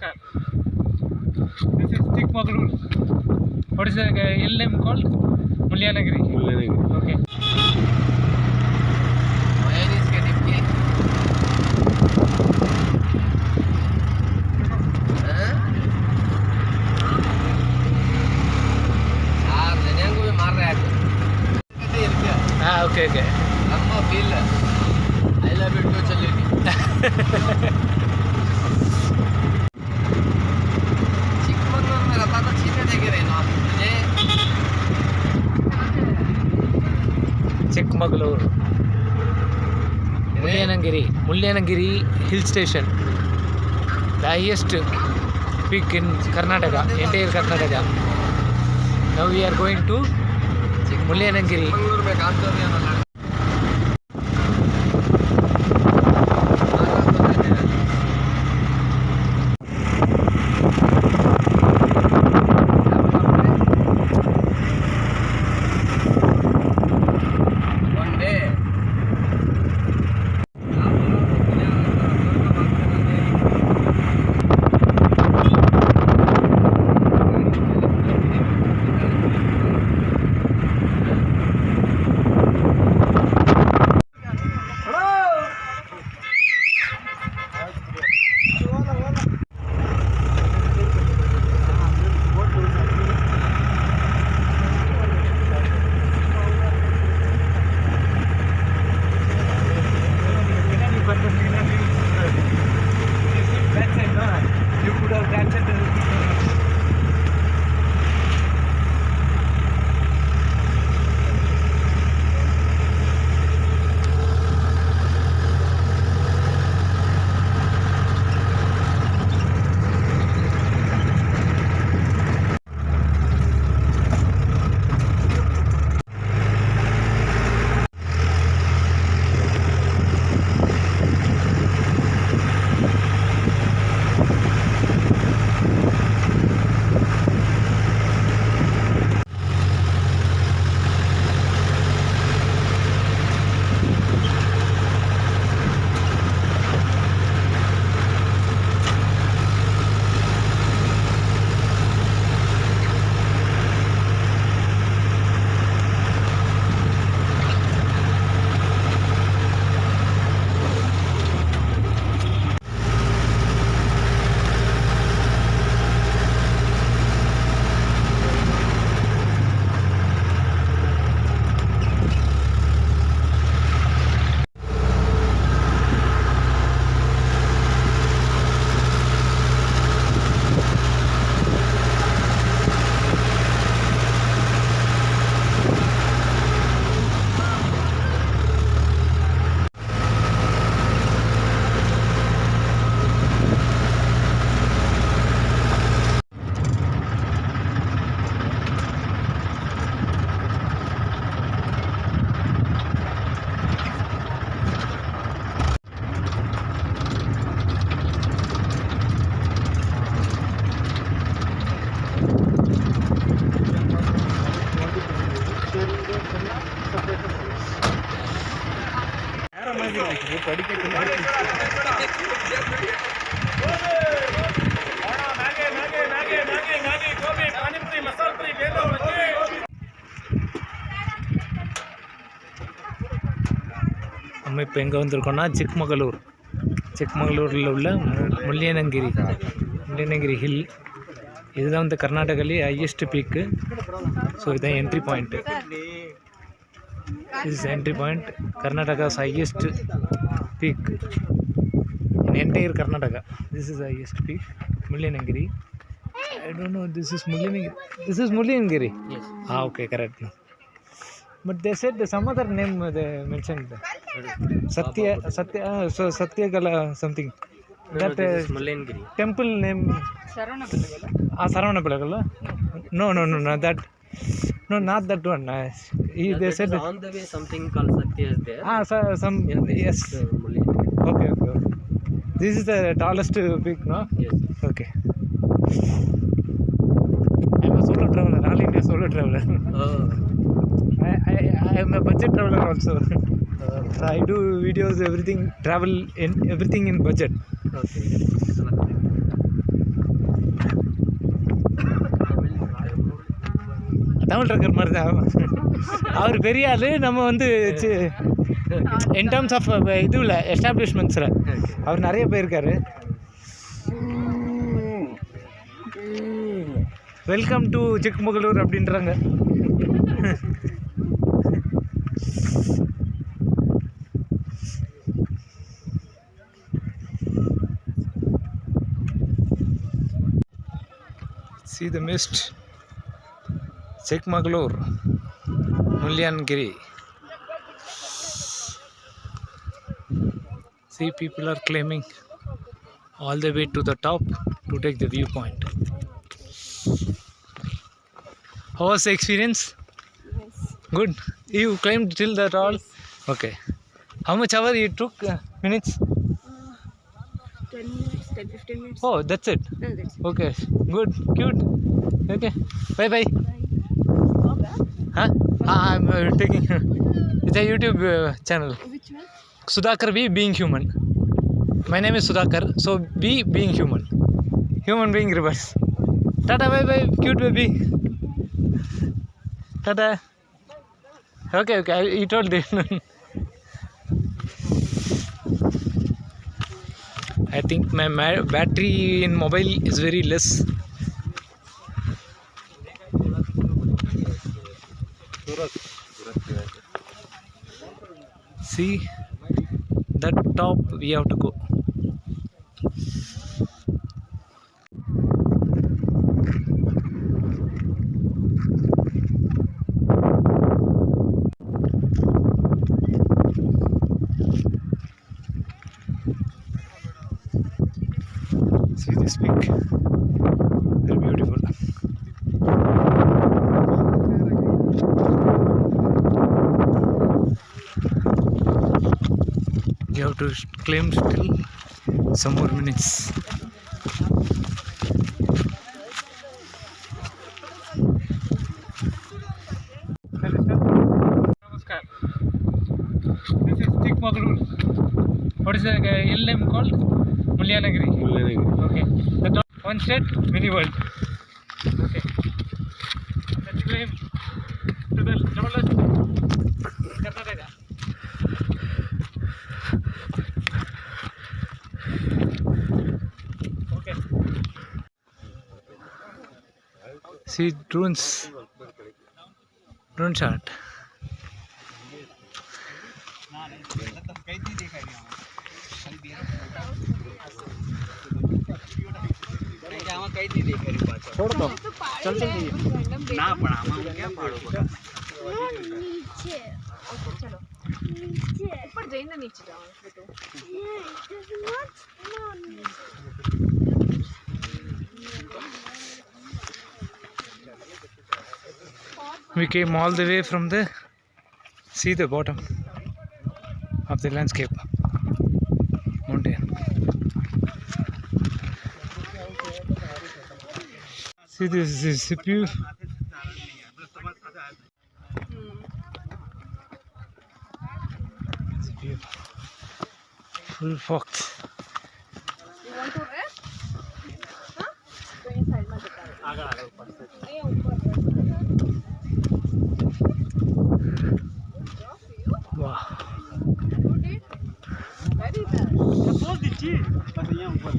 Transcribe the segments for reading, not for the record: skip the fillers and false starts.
Namaskar. This is Chikmagalur. What is the hill name called? Mulyanagiri. Mulyanagiri. Okay. Mayonnaise के डिब्बे यार लेने को भी मार रहा है कैसे इरकिया Okay, okay. लंबा फील आई लव इट तो चलेगी चिकमंगलूर में रहता था चीने देखे रहना मुझे Chikmagalur. Mulyanagiri hill station. The highest peak in Karnataka, entire Karnataka. Now we are going to Mulyanagiri. Chikmagalur में काम कर रहे हैं நம்ம இப்போ எங்கே வந்திருக்கோம்னா சிக்மகளூரில் உள்ள முல்லியனகிரி ஹில். இதுதான் வந்து கர்நாடகாலே ஹையஸ்ட் பீக்கு. ஸோ இதுதான் entry point. Is entry point Karnatakas highest peak in entire Karnataka. This is the highest peak, Mulyanagiri. I don't know, this is Mulyanagiri? Yes. Okay, correct. But they said some other name they mentioned. Satyagala something. That is Mulyanagiri. Temple name? Saravanabalagala? No, not that. No, not that one. They said on the way something called Satya is there. Yes. Okay. This is the tallest peak, no? Yes. Okay. I am a solo traveler, all India solo traveler. Oh. I am a budget traveler also. So I do videos, everything in budget. Okay. Tamil trucker மாதிரி தான் அவர் பெரிய ஆள். நம்ம வந்து in terms of இதுவில் எஸ்டாப்ளிஷ்மெண்ட்ஸில் அவர் நிறைய போயிருக்காரு. Welcome to Chikmagalur அப்படின்றாங்க. See the mist. Chikmagalur, Mullayanagiri. See, people are climbing all the way to the top to take the viewpoint. How was the experience? Yes. Good. You climbed till that all? Okay. How much hour it took? Minutes? 10 minutes, 10-15 minutes. Oh, that's it. No, that's it. Okay. Good. Cute. Okay. Bye bye. Huh? I'm taking. It's a YouTube channel. Which one? Sudhakar B being human. My name is Sudhakar. So B being human. Human being reverse. Tata, bye bye. Cute baby. Tata. Okay. You told it. I think my battery in mobile is very less. See, that top we have to go. See this peak, very beautiful. You have to climb still some more minutes. Namaskar. This is Chikmagalur. What is the hill name called? Mullayanagiri. Okay. The top, one state, mini world. Okay. Let's climb to the tallest Karnataka. Okay. See drone shot. छोड़ दो चल ना पड़ा क्या पड़ोगा नीचे चलो नीचे ऊपर जाइए ना नीचे जाओ बेटो We came all the way from the see the bottom of the landscape mountain. See this is view. Full fox. You want to rest? Huh? तो ये साइड में बता रहे आगे ऊपर से ये ऊपर Wow. वेरी बैड बोल दीजिए बस यहाँ ऊपर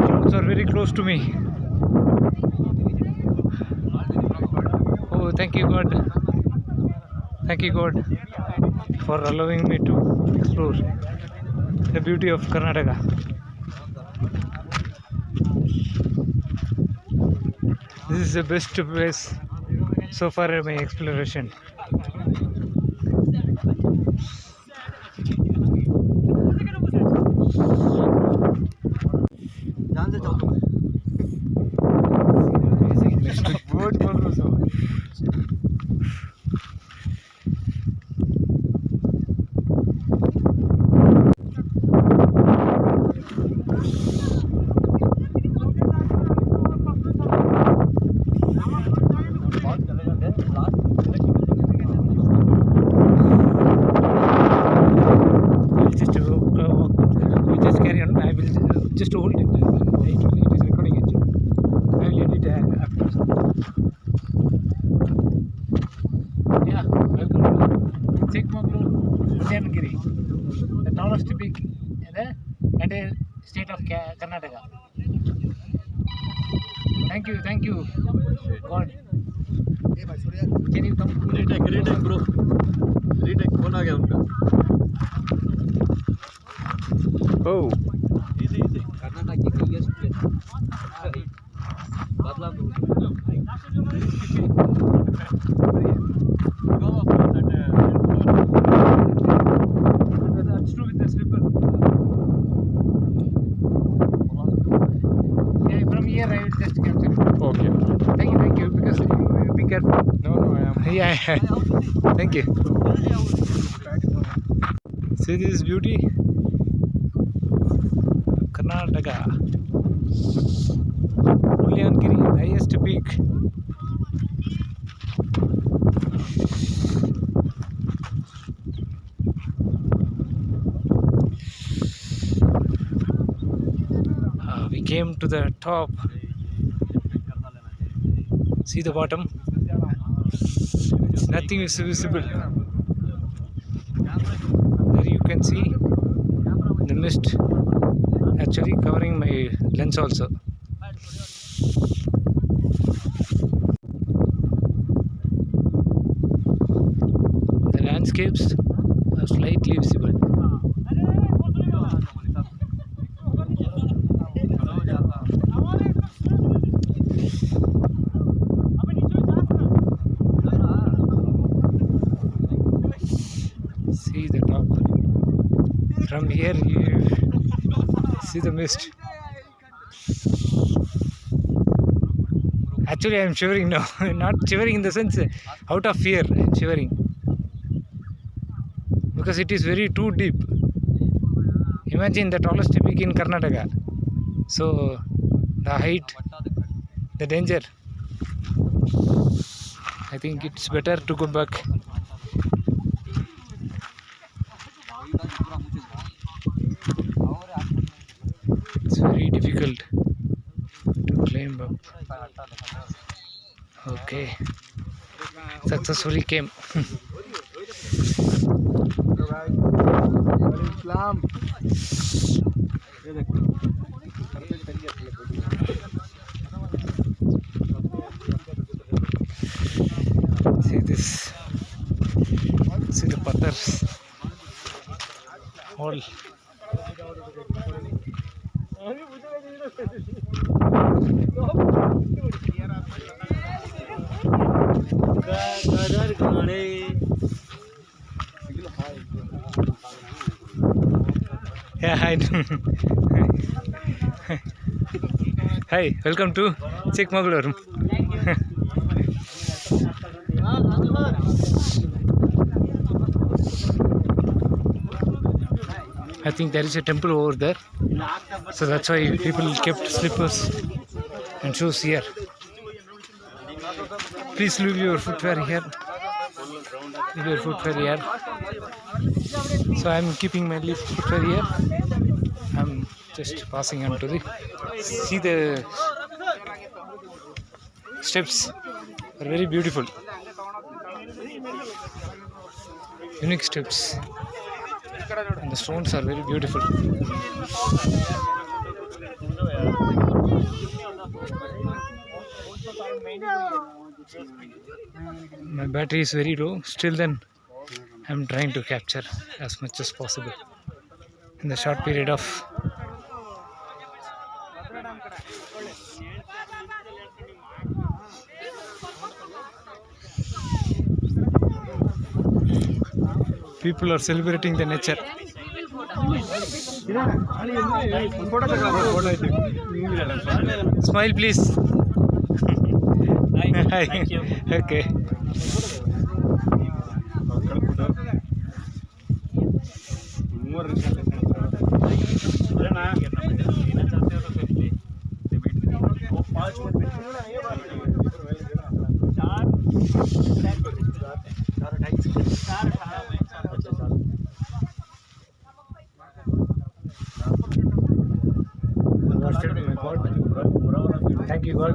Clouds are very close to me. Oh, thank you God. Thank you God for allowing me to explore the beauty of Karnataka. This is the best place so far in my exploration. Yeah, welcome to Chikmagalur, Mulyanagiri, the tallest peak in the entire state of Karnataka. Thank you, God. Can you come? Retake bro retake phone आ गया उनका Oh, easy Karnataka की highest place Badlapur that's true with the slipper. Yeah, from here I will just capture it. Okay. Thank you, because you will be careful. No, I am. Yeah. Thank you. See this beauty? Karnataka. Mulyanagiri, highest peak. We came to the top. See the bottom? Nothing is visible. There you can see the mist actually covering my lens also. The landscapes are slightly visible. See the top. From here you see the mist. Actually I am shivering now. Not shivering in the sense out of fear. I am shivering because it is very too deep. Imagine the tallest peak in Karnataka. So the height, the danger. I think it's better to go back. It's very difficult to climb up. Okay, successfully came. See this. See the pathers. All. Yeah, I know. Hi, welcome to Chikmagalur. I think there is a temple over there, so that's why people kept slippers and shoes here. Please leave your footwear here. Leave your footwear here. So I am keeping my footwear here. I am just passing on to the. See the steps are very beautiful. Unique steps. And the stones are very beautiful. My battery is very low. Still then I am trying to capture as much as possible in the short period of people are celebrating the nature. Smile please. Hi. Thank you. Okay. Thank you God.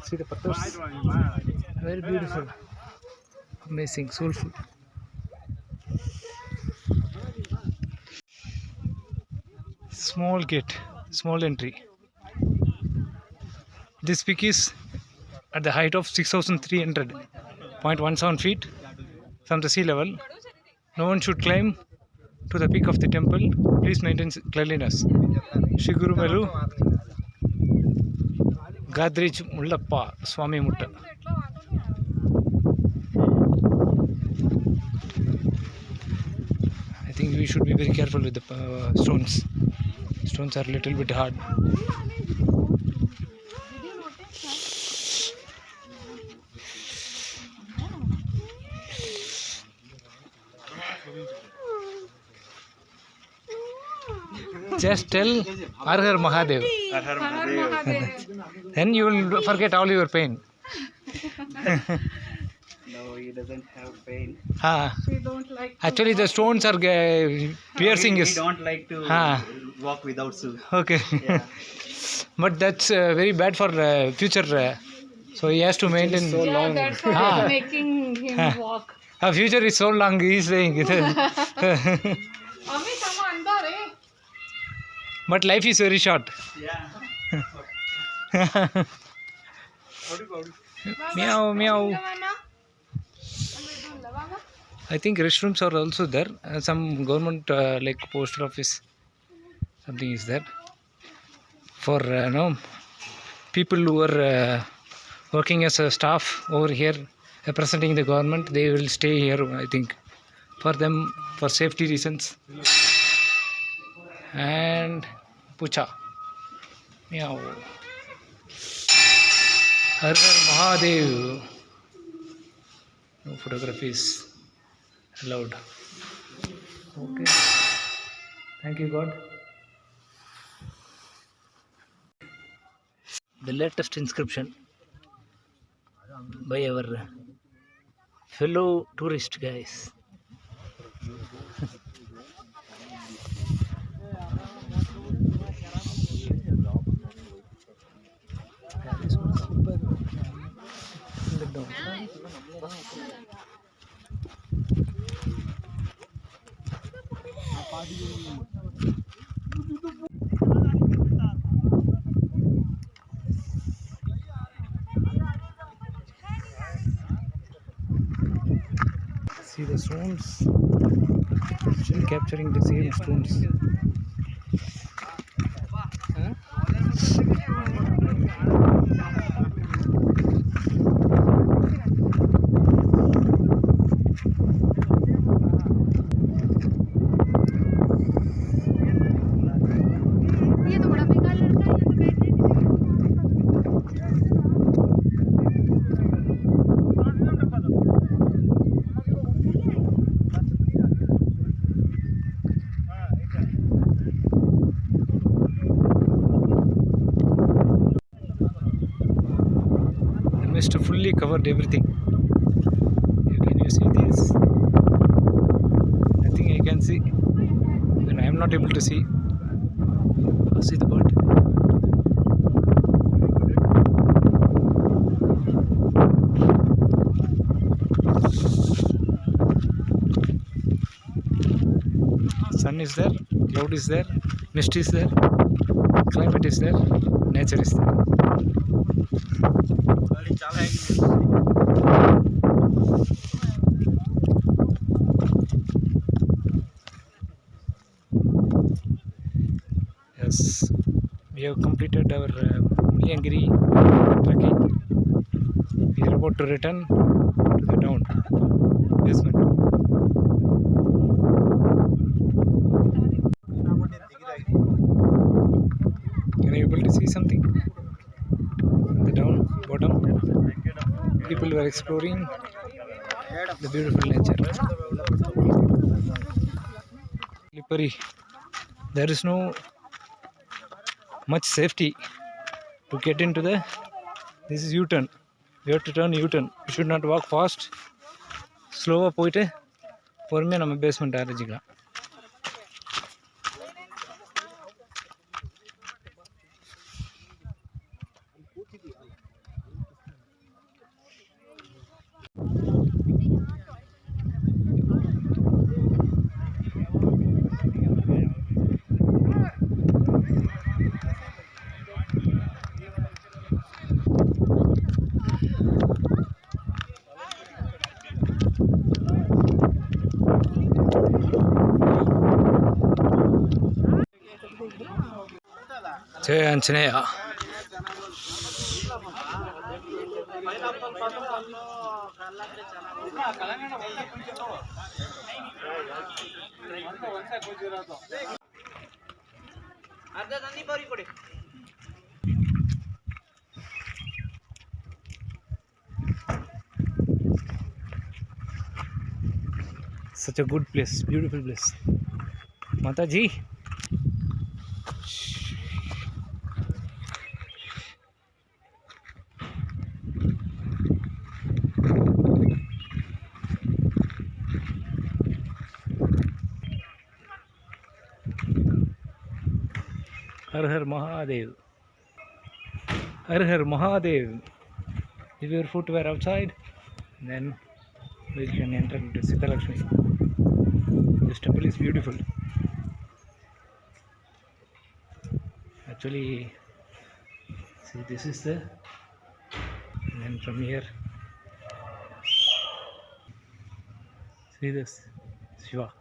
See the patterns. Very beautiful. Amazing, soulful. Small gate, small entry. This peak is at the height of 6,300.17 feet from the sea level. No one should climb to the peak of the temple. Please maintain cleanliness. Shri Guru Melu Gadrij Mullappa Swami Mutta. I think we should be very careful with the stones. Stones are a little bit hard. Just tell Har Har Mahadev. Then you will forget all your pain. No, he doesn't have pain. We don't like Actually, the stones are piercing We his. don't like to Ah. walk without shoes. Okay. Yeah. But that's very bad for future. So he has to maintain. so yeah, long. that's why Ah. it's making him walk. Our future is so long. He is saying. Ami sama andare. But life is very short. Yeah. Meow meow. I think restrooms are also there. Some government like post office, something is there for people who are working as a staff over here representing the government. They will stay here, I think, for them, for safety reasons. And Pucha, meow. Har Har Mahadev. No photographies allowed. Okay. Thank you, God. The latest inscription by our fellow tourist guys. That is super. Look down. See the stones, still capturing the same stones. ये तो बड़ा बेकार लड़का है, ये तो बैठ The mist fully covered everything. Can you see this? Nothing I can see, and I am not able to see. See the bird. Sun is there, cloud is there, mist is there, climate is there, nature is there. Yes, we have completed our Mullyanagiri trekking. We are about to return to the down basement. Can you able to see something? The down bottom, people were exploring the beautiful nature. Slippery. There is no much safety to get into the. This is U-turn. We have to turn U-turn. We should not walk fast. Slow போயிட்டு பொறுமையாக நம்ம basement அரைஞ்சிக்கலாம். Jai Anjaneya. Such a good place, beautiful place. Mataji. Har Har Mahadev. Har Har Mahadev. If your foot were outside, then we can enter into Sita Lakshmi. This temple is beautiful. Actually, see, this is the, and then from here, see this Shiva.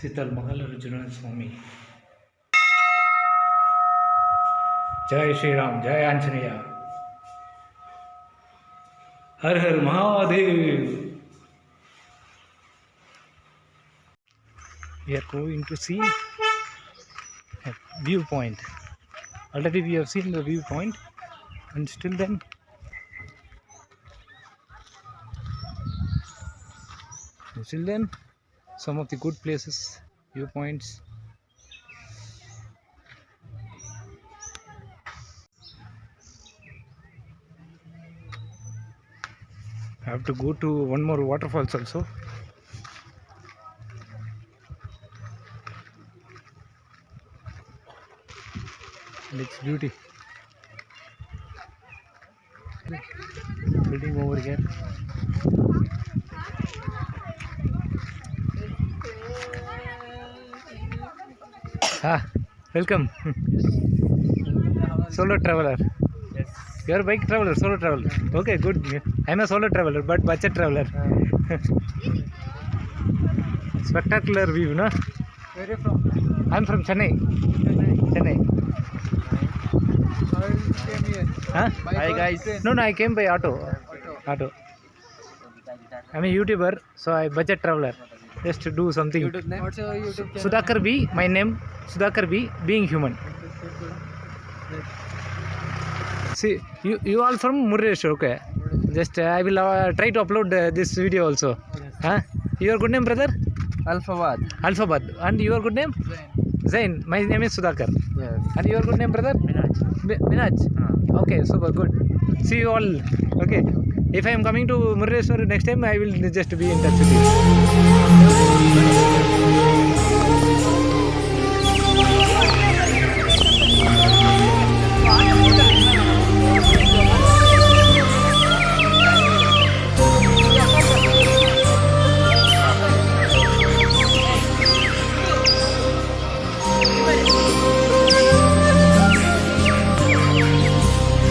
Sital Mahal Arjuna Swami. Jai Shri Ram, Jai Anjaneya. Har Har Mahadev. We are going to see a viewpoint. Already we have seen the viewpoint, and still then some of the good places, viewpoints. I have to go to one more waterfalls also. And its beauty. Building over here. Welcome. Solo traveler. Yes. You are a bike traveler, solo traveler. Okay, good. I am a solo traveler, but budget traveler. Spectacular view, no? Where are you from? I am from Chennai. Chennai. How you came here? Huh? Hi guys. No, I came by auto. Auto. I am a YouTuber, so I budget traveler. Just to do something. YouTube name? What's your YouTube channel? Sudhakar B, my name. Sudhakar B, being human. See, you all from Murreshwar, okay? Just I will try to upload this video also. Huh? Your good name, brother? Alphabet. Alphabet. And your good name? Zain. My name is Sudhakar. Yes. And your good name, brother? Minaj. Okay, super good. See you all. Okay. If I am coming to Murreshwar next time, I will just be in touch with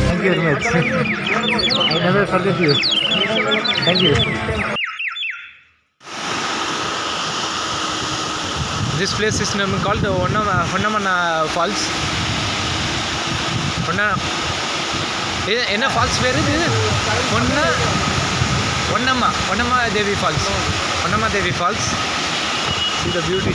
Thank you very much. I never forget you. Thank you. This place is called Honnamana Falls. Enna falls where is it? Honnama Devi Falls. Honnama Devi Falls. See the beauty.